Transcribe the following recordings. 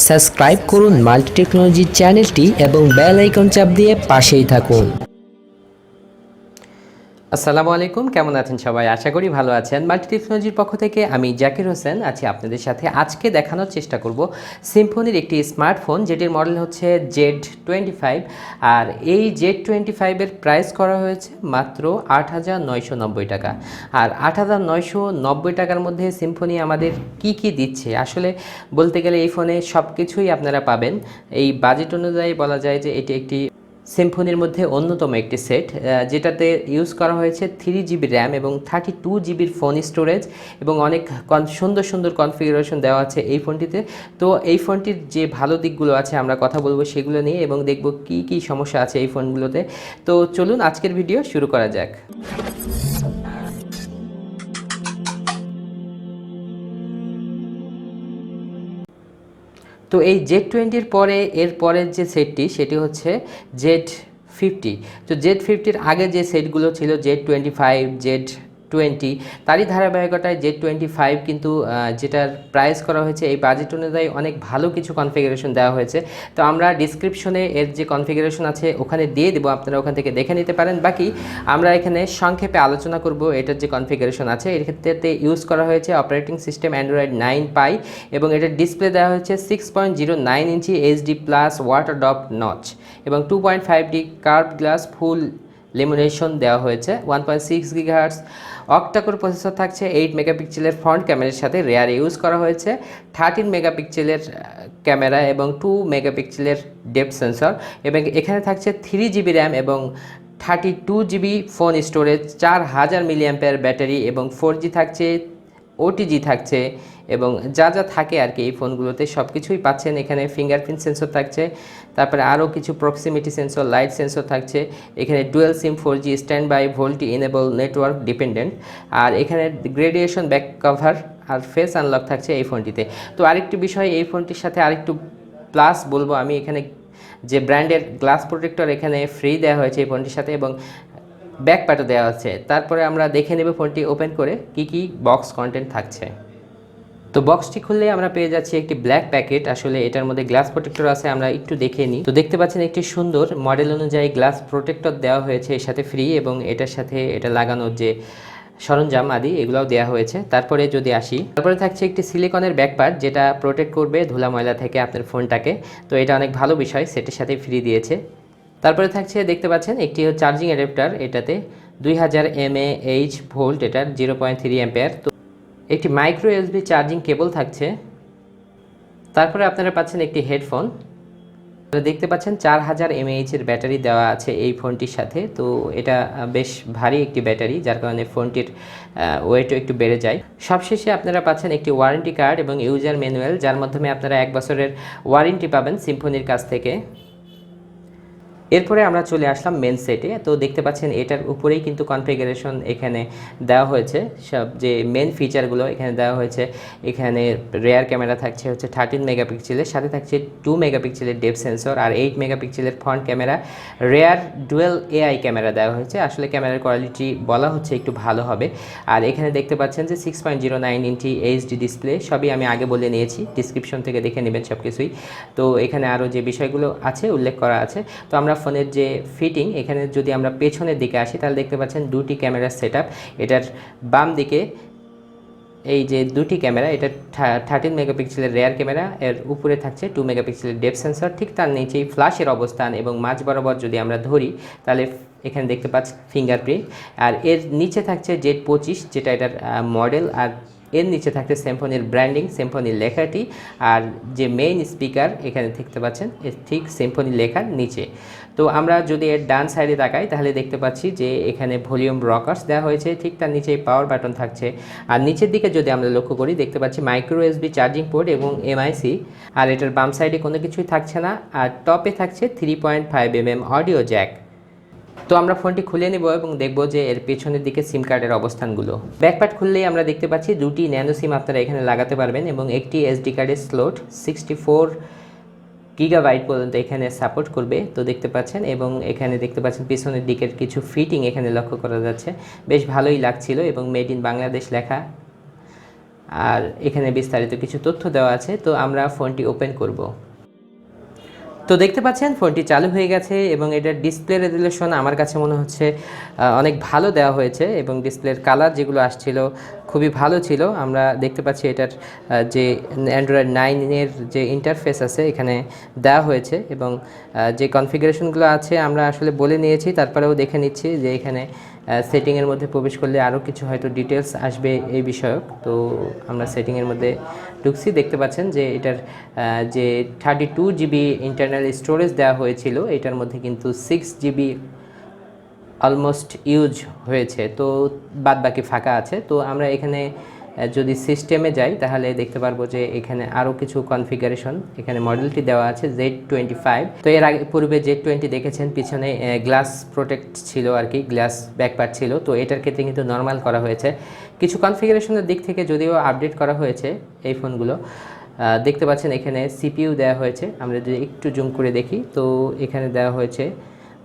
Subscribe করুন multi technology চ্যানেলটি এবং বেল আইকন চাপ দিয়ে পাশেই থাকুন। আসসালামু আলাইকুম, কেমন আছেন সবাই? আশা করি ভালো আছেন। মাল্টি টেকনোলজির পক্ষ থেকে আমি জাকির হোসেন আছি আপনাদের সাথে। আজকে দেখানোর চেষ্টা করব সিম্ফনির একটি স্মার্টফোন যেটির মডেল হচ্ছে Z25। আর এই Z25-এর প্রাইস করা হয়েছে মাত্র ৮,৯৯০ টাকা। আর ৮,৯৯০ টাকার মধ্যে সিম্ফনি আমাদের কি কি দিচ্ছে, আসলে বলতে গেলে এই ফোনে সব কিছুই আপনারা পাবেন। এই বাজেট অনুযায়ী বলা যায় যে এটি একটি সিম্ফনির মধ্যে অন্যতম একটি সেট, যেটাতে ইউজ করা হয়েছে 3GB র্যাম এবং 32GB ফোন স্টোরেজ এবং অনেক সুন্দর সুন্দর কনফিগারেশন দেওয়া আছে এই ফোনটিতে। তো এই ফোনটির যে ভালো দিকগুলো আছে আমরা কথা বলবো সেগুলো নিয়ে এবং দেখব কি কি সমস্যা আছে এই ফোনগুলোতে। তো চলুন আজকের ভিডিও শুরু করা যাক। তো এই Z20-র পরে এর পরের যে সেটটি সেটি হচ্ছে Z50। তো Z50-র আগে যে সেটগুলো ছিল Z25, Z20, তারই ধারাবাহিকতায় Z25 কিন্তু যেটার প্রাইস করা হয়েছে এই বাজেট অনুযায়ী অনেক ভালো কিছু কনফিগারেশন দেওয়া হয়েছে। তো আমরা ডিসক্রিপশনে এর যে কনফিগারেশন আছে ওখানে দিয়ে দেবো, আপনারা ওখান থেকে দেখে নিতে পারেন। বাকি আমরা এখানে সংক্ষেপে আলোচনা করব এটার যে কনফিগারেশন আছে। এর ক্ষেত্রে ইউজ করা হয়েছে অপারেটিং সিস্টেম অ্যান্ড্রয়েড 9 পাই এবং এটার ডিসপ্লে দেওয়া হয়েছে 6.09 ইঞ্চি HD প্লাস ওয়াটারড্রপ নচ এবং 2.5D কার্ভ গ্লাস ফুল লেমিনেশন দেওয়া হয়েছে। 1.6 GHz অক্টাকোর প্রসেসর থাকছে। 8 মেগাপিক্সেলের ফ্রন্ট ক্যামেরার সাথে রেয়ার ইউজ করা হয়েছে 13 মেগাপিক্সেলের ক্যামেরা এবং 2 মেগাপিক্সেলের ডেপথ সেন্সর এবং এখানে থাকছে 3GB র্যাম এবং 32GB phone storage, 4000 mAh battery এবং 4G থাকছে, OTG থাকছে এবং যা যা থাকে আর কি এই ফোনগুলোতে সব কিছুই পাচ্ছেন। এখানে ফিঙ্গারপ্রিন্ট সেন্সর থাকছে, তারপরে আরও কিছু প্রক্সিমিটি সেন্সর, লাইট সেন্সর থাকছে। এখানে dual SIM 4G standby VoLTE enable network dependent, আর এখানে গ্রেডিয়েশন ব্যাক কভার আর ফেস আনলক থাকছে এই ফোনটিতে। তো আরেকটি বিষয়, এই ফোনটির সাথে আরেকটু প্লাস বলবো আমি, এখানে যে ব্র্যান্ডের গ্লাস প্রোটেক্টর এখানে ফ্রি দেওয়া হয়েছে এই ফোনটির সাথে এবং ব্যাকপ্যাডও দেওয়া আছে। তারপরে আমরা দেখে নেব ফোনটি ওপেন করে কি কি বক্স কন্টেন্ট থাকছে। তো বক্সটি খুললে আমরা পেয়ে যাচ্ছি একটি ব্ল্যাক প্যাকেট। আসলে এটার মধ্যে গ্লাস প্রোটেক্টর আছে, আমরা একটু দেখে নিই। তো দেখতে পাচ্ছেন একটি সুন্দর মডেল অনুযায়ী গ্লাস প্রোটেক্টর দেওয়া হয়েছে এর সাথে ফ্রি এবং এটার সাথে এটা লাগানোর যে সরঞ্জাম আদি এগুলোও দেওয়া হয়েছে। তারপরে যদি আসি, তারপরে থাকছে একটি সিলিকনের ব্যাকপার্ট যেটা প্রোটেক্ট করবে ধুলা ময়লা থেকে আপনার ফোনটাকে। তো এটা অনেক ভালো বিষয়, সেটের সাথে ফ্রি দিয়েছে। তারপরে থাকছে দেখতে পাচ্ছেন একটি চার্জিং অ্যাডাপ্টার, এটাতে 2000 mAh ভোল্ট, এটার 0.3 অ্যাম্পিয়ার। তো একটি মাইক্রো USB চার্জিং কেবল থাকছে। তারপরে আপনারা পাচ্ছেন একটি হেডফোন, দেখতে পাচ্ছেন 4000 mAh এর ব্যাটারি দেওয়া আছে এই ফোনটির সাথে। তো এটা বেশ ভারী একটি ব্যাটারি, যার কারণে ফোনটির ওয়েটও একটু বেড়ে যায়। সবশেষে আপনারা পাচ্ছেন একটি ওয়ারেন্টি কার্ড এবং ইউজার ম্যানুয়াল, যার মাধ্যমে আপনারা 1 বছরের ওয়ারেন্টি পাবেন সিম্ফনির কাছ থেকে। এরপরে আমরা চলে আসলাম মেন সেটে। তো দেখতে পাচ্ছেন এটার উপরেই কিন্তু কনফিগারেশন এখানে দেওয়া হয়েছে, সব যে মেন ফিচারগুলো এখানে দেওয়া হয়েছে। এখানে রেয়ার ক্যামেরা থাকছে হচ্ছে 13 মেগাপিক্সেলের, সাথে থাকছে 2 মেগাপিক্সেলের ডেপথ সেন্সর আর 8 মেগাপিক্সেলের front camera. Rare dual AI camera দেওয়া হয়েছে, আসলে ক্যামেরার কোয়ালিটি বলা হচ্ছে একটু ভালো হবে। আর এখানে দেখতে পাচ্ছেন যে 6.09 ইঞ্চি HD ডিসপ্লে, সবই আমি আগে বলে নিয়েছি, ডিসক্রিপশন থেকে দেখে নেবেন সব কিছুই। তো এখানে আরও যে বিষয়গুলো আছে উল্লেখ করা আছে। তো আমরা ফোনের যে ফিটিং, এখানে যদি আমরা পেছনের দিকে আসি তাহলে দেখতে পাচ্ছেন দুটি ক্যামেরার সেটআপ। এটার বাম দিকে এই যে দুটি ক্যামেরা, এটা 13 মেগাপিক্সেলের রেয়ার ক্যামেরা, এর উপরে থাকছে 2 মেগাপিক্সেলের ডেপথ সেন্সর, ঠিক তার নিচেই ফ্ল্যাশের অবস্থান এবং মাঝ বরাবর যদি আমরা ধরি তাহলে এখানে দেখতে পাচ্ছি ফিঙ্গারপ্রিন্ট। আর এর নিচে থাকছে Z25 যেটা এটার মডেল, আর এর নিচে থাকছে সিম্ফনির ব্র্যান্ডিং, সিম্ফনির লেখাটি। আর যে মেইন স্পিকার এখানে দেখতে পাচ্ছেন ঠিক সিম্ফনি লেখার নিচে। তো আমরা যদি এর ডান সাইডে তাকাই তাহলে দেখতে পাচ্ছি যে এখানে ভলিউম রকার্স দেওয়া হয়েছে, ঠিক তার নিচেই পাওয়ার বাটন থাকছে। আর নিচের দিকে যদি আমরা লক্ষ্য করি দেখতে পাচ্ছি মাইক্রো USB চার্জিং পোর্ট এবং MIC। আর এটার বাম সাইডে কোনো কিছুই থাকছে না, আর টপে থাকছে 3.5 অডিও জ্যাক। তো আমরা ফোনটি খুলে নেব এবং দেখব যে এর পেছনের দিকে সিম কার্ডের অবস্থানগুলো। ব্যাকপ্যাড খুললেই আমরা দেখতে পাচ্ছি দুটি ন্যানো সিম আপনারা এখানে লাগাতে পারবেন এবং একটি SD কার্ডের স্লট 64 GB পর্যন্ত এখানে সাপোর্ট করবে। তো দেখতে পাচ্ছেন এবং এখানে দেখতে পাচ্ছেন পিছনের দিকের কিছু ফিটিং এখানে লক্ষ্য করা যাচ্ছে, বেশ ভালোই লাগছিল এবং মেড ইন বাংলাদেশ লেখা। আর এখানে বিস্তারিত কিছু তথ্য দেওয়া আছে। তো আমরা ফোনটি ওপেন করব। তো দেখতে পাচ্ছেন ফোনটি চালু হয়ে গেছে এবং এটার ডিসপ্লে রেজুলেশন আমার কাছে মনে হচ্ছে অনেক ভালো দেওয়া হয়েছে এবং ডিসপ্লের কালার যেগুলো আসছিল খুবই ভালো ছিল। আমরা দেখতে পাচ্ছি এটার যে অ্যান্ড্রয়েড 9-এর যে ইন্টারফেস আছে এখানে দেওয়া হয়েছে এবং যে কনফিগারেশনগুলো আছে আমরা আসলে বলে নিয়েছি, তারপরেও দেখে নিচ্ছি যে এখানে সেটিংয়ের মধ্যে প্রবেশ করলে আরও কিছু হয়তো ডিটেলস আসবে এই বিষয়ক। তো আমরা সেটিংয়ের মধ্যে ঢুকছি, দেখতে পাচ্ছেন যে এটার যে 32 GB ইন্টারনাল স্টোরেজ দেওয়া হয়েছিল এটার মধ্যে কিন্তু 6 GB অলমোস্ট ইউজ হয়েছে, তো বাদ বাকি ফাঁকা আছে। তো আমরা এখানে যদি সিস্টেমে যাই তাহলে দেখতে পারবো যে এখানে আরও কিছু কনফিগারেশন, এখানে মডেলটি দেওয়া আছে Z25। তো এর আগে পূর্বে Z20 দেখেছেন পিছনে গ্লাস প্রোটেক্ট ছিল আর কি, গ্লাস ব্যাকপার্ট ছিল। তো এটার ক্ষেত্রে কিন্তু নর্মাল করা হয়েছে। কিছু কনফিগারেশনের দিক থেকে যদিও আপডেট করা হয়েছে এই ফোনগুলো। দেখতে পাচ্ছেন এখানে সিপিইউ দেওয়া হয়েছে। আমরা যদি একটু জুম করে দেখি তো এখানে দেওয়া হয়েছে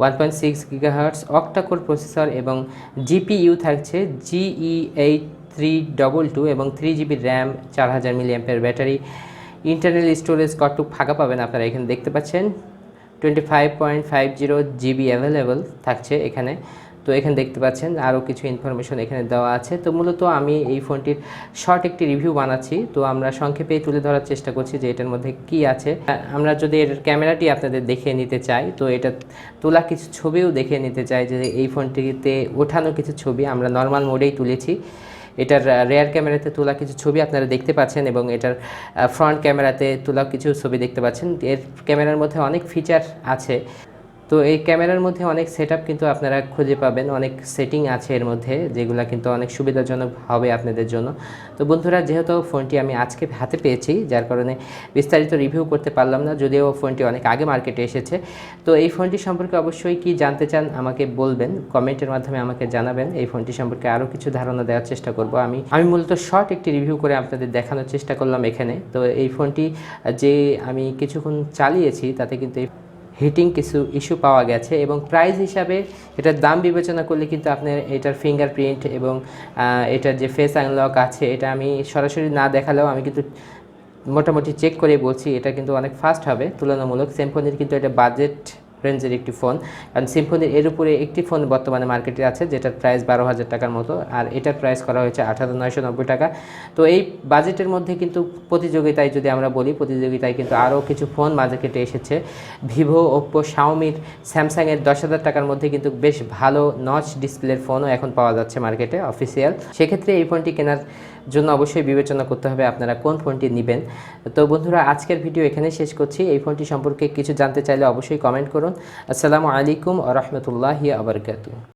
1.6 GHz Octa-core প্রসেসর এবং জিপিইউ থাকছে GE8322 এবং 3 GB RAM, 4000 mAh battery. Internal storage কতটুক ফাঁকা পাবেন আপনারা এখানে দেখতে পাচ্ছেন, 25.50 GB অ্যাভেলেবল থাকছে এখানে। তো এখানে দেখতে পাচ্ছেন আরও কিছু ইনফরমেশন এখানে দেওয়া আছে। তো মূলত আমি এই ফোনটির শর্ট একটি রিভিউ বানাচ্ছি, তো আমরা সংক্ষেপে তুলে ধরার চেষ্টা করছি যে এটার মধ্যে কি আছে। আমরা যদি এর ক্যামেরাটি আপনাদের দেখিয়ে নিতে চাই তো এটা তোলা কিছু ছবিও দেখিয়ে নিতে চাই যে এই ফোনটিতে ওঠানো কিছু ছবি আমরা নর্মাল মোডেই তুলেছি। এটার রেয়ার ক্যামেরাতে তোলা কিছু ছবি আপনারা দেখতে পাচ্ছেন এবং এটার ফ্রন্ট ক্যামেরাতে তোলা কিছু ছবি দেখতে পাচ্ছেন। এর ক্যামেরার মধ্যে অনেক ফিচার আছে। তো এই ক্যামেরার মধ্যে অনেক সেটআপ কিন্তু আপনারা খুঁজে পাবেন, অনেক সেটিং আছে এর মধ্যে যেগুলো কিন্তু অনেক সুবিধাজনক হবে আপনাদের জন্য। তো বন্ধুরা, যেহেতু ফোনটি আমি আজকে হাতে পেয়েছি যার কারণে বিস্তারিত রিভিউ করতে পারলাম না, যদিও ফোনটি অনেক আগে মার্কেটে এসেছে। তো এই ফোনটি সম্পর্কে অবশ্যই কি জানতে চান আমাকে বলবেন, কমেন্টের মাধ্যমে আমাকে জানাবেন। এই ফোনটি সম্পর্কে আরও কিছু ধারণা দেওয়ার চেষ্টা করব। আমি মূলত শর্ট একটি রিভিউ করে আপনাদের দেখানোর চেষ্টা করলাম এখানে। তো এই ফোনটি যে আমি কিছুক্ষণ চালিয়েছি তাতে কিন্তু হিটিং কিছু ইস্যু পাওয়া গেছে এবং প্রাইস হিসাবে এটার দাম বিবেচনা করলে কিন্তু আপনার এটার ফিঙ্গারপ্রিন্ট এবং এটার যে ফেস আনলক আছে এটা আমি সরাসরি না দেখালেও আমি কিন্তু মোটামুটি চেক করে বলছি এটা কিন্তু অনেক ফাস্ট হবে তুলনামূলক। সিম্ফনির কিন্তু এটা বাজেট রেঞ্জের একটি ফোন, কারণ সিম্ফনির এর উপরে একটি ফোন বর্তমানে মার্কেটে আছে যেটার প্রাইস 12,000 টাকার মতো, আর এটার প্রাইস করা হয়েছে 18,990 টাকা। তো এই বাজেটের মধ্যে কিন্তু প্রতিযোগিতায় যদি আমরা বলি, প্রতিযোগিতায় কিন্তু আরও কিছু ফোন মার্কেটে এসেছে। ভিভো, ওপ্পো, শাওমির, স্যামসাংয়ের 10,000 টাকার মধ্যে কিন্তু বেশ ভালো নচ ডিসপ্লের ফোনও এখন পাওয়া যাচ্ছে মার্কেটে অফিসিয়াল। সেক্ষেত্রে এই ফোনটি কেনার জন্য অবশ্যই বিবেচনা করতে হবে আপনারা কোন ফোনটি নেবেন। তো বন্ধুরা, আজকের ভিডিও এখানে শেষ করছি। এই ফোনটি সম্পর্কে কিছু জানতে চাইলে অবশ্যই কমেন্ট করুন। আসসালামু আলাইকুম ওয়া রাহমাতুল্লাহি ওয়া বারাকাতুহু।